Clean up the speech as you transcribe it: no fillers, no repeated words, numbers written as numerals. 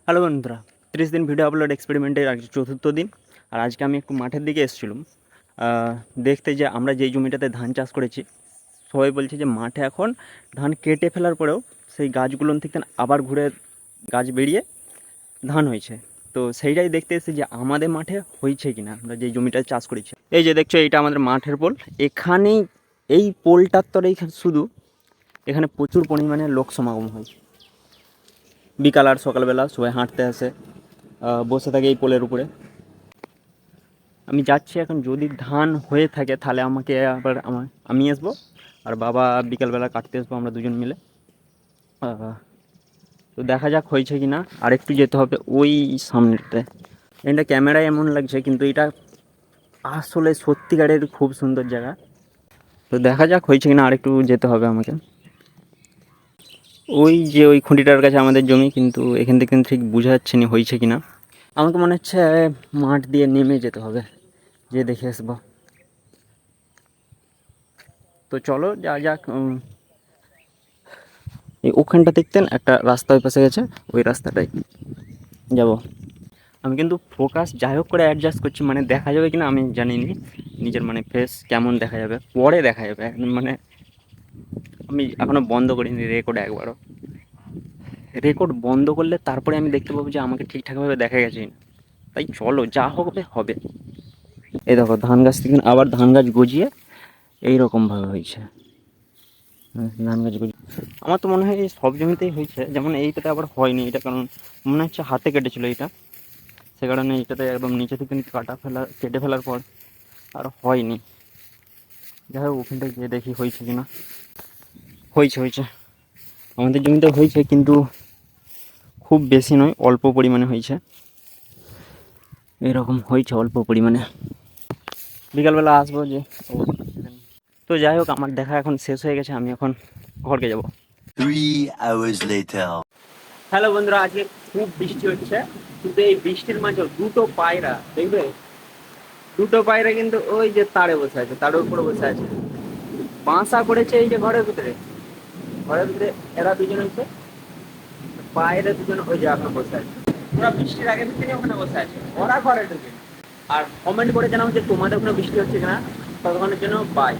Hello বন্ধুরা, 30 দিন video upload এক্সপেরিমেন্টের আজ চতুর্থ দিন। আর আজকে আমি একটু মাঠের দিকে এসেছিলাম দেখতে যে আমরা যেই জমিটাতে ধান চাষ করেছি, সবাই বলছে যে মাঠে এখন ধান কেটে ফেলার পরেও সেই গাছগুলো থেকে আবার ঘুরে গাছ বেরিয়ে ধান হয়েছে। তো সেইটাই দেখতে এসেছি যে আমাদের মাঠে হয়েছে কি না, আমরা যেই জমিটা চাষ করেছি। এই যে দেখছো, এইটা আমাদের মাঠের পোল। এখানেই এই পোলটার তরেই শুধু এখানে প্রচুর পরিমাণে লোক সমাগম হয়। বিকাল আর সকালবেলা সবাই হাঁটতে আসে, বসে থাকে এই পোলের উপরে। আমি যাচ্ছি এখন, যদি ধান হয়ে থাকে তাহলে আমাকে আবার আমি আসবো, আর বাবা বিকালবেলা কাটতে আসবো, আমরা দুজন মিলে। তো দেখা যাক হয়েছে কি না। আর একটু যেতে হবে ওই সামনেটাতে। এটা ক্যামেরায় এমন লাগছে, কিন্তু এটা আসলে সত্যিকারের খুব সুন্দর জায়গা। তো দেখা যাক হয়েছে কি না, আর একটু যেতে হবে আমাকে। ওই যে ওই খুঁটিটার কাছে আমাদের জমি, কিন্তু এখান থেকে ঠিক বোঝা যাচ্ছে না হয়েছে কি না। আমাকে মনে হচ্ছে মাঠ দিয়ে নেমে যেতে হবে, যে দেখে আসবো। তো চলো যা যাক। এই ওখানটা দেখতেন একটা রাস্তা ওই পাশে গেছে, ওই রাস্তাটাই যাব। আমি কিন্তু ফোকাস যাই হোক করে অ্যাডজাস্ট করছি, মানে দেখা যাবে কিনা আমি জানি নি। নিজের মানে ফেস কেমন দেখা যাবে পরে দেখা যাবে, মানে আমি এখনও বন্ধ করিনি রেকর্ড একবারও। রেকর্ড বন্ধ করলে তারপরে আমি দেখতে পাবো যে আমাকে ঠিকঠাকভাবে দেখা গেছে না। তাই চলো, যা হবে হবে। এই দেখো, ধান গাছ থেকে আবার ধান গাছ গজিয়ে এইরকমভাবে হয়েছে। ধান গাছ গজিয়ে আমার তো মনে হয় এই সব জমিতেই হয়েছে, যেমন এইটাতে আবার হয়নি। এটা কারণ মনে হচ্ছে হাতে কেটেছিল এটা, সে কারণে এটাতে একদম নিচে থেকে কেটে ফেলার পর আর হয়নি। যাই হোক, ওখানটায় গিয়ে দেখি হয়েছে কিনা। হয়েছে হয়েছে, আমাদের জমিতে হয়েছে, কিন্তু খুব বেশি নয়, অল্প পরিমাণে হয়েছে। এরকম হয়েছে অল্প পরিমাণে। বিকালবেলা আসবো যে। তো যাই হোক, আমার দেখা এখন শেষ হয়ে গেছে, আমি এখন ঘরকে যাব। 3 hours later. হ্যালো বন্ধুরা, আজকে খুব বৃষ্টি হচ্ছে, কিন্তু এই বৃষ্টির মাঝে দুটো পায়রা দেখবে, দুটো পায়রা কিন্তু ওই যে তারে বসে আছে, তারের উপরে বসে আছে, বাসা করেছে এই যে ঘরের ভিতরে। ঘরের ভিতরে এরা দুজন হচ্ছে, বাইরে দুজন ওই যে এখন বসে আছে। ওরা বৃষ্টির আগে থেকে ওখানে বসে আছে, ওরা ঘরে ঢুকে। আর কমেন্ট করে জানাও যে তোমাদের ওখানে বৃষ্টি হচ্ছে কিনা, ততক্ষণের জন্য বাই।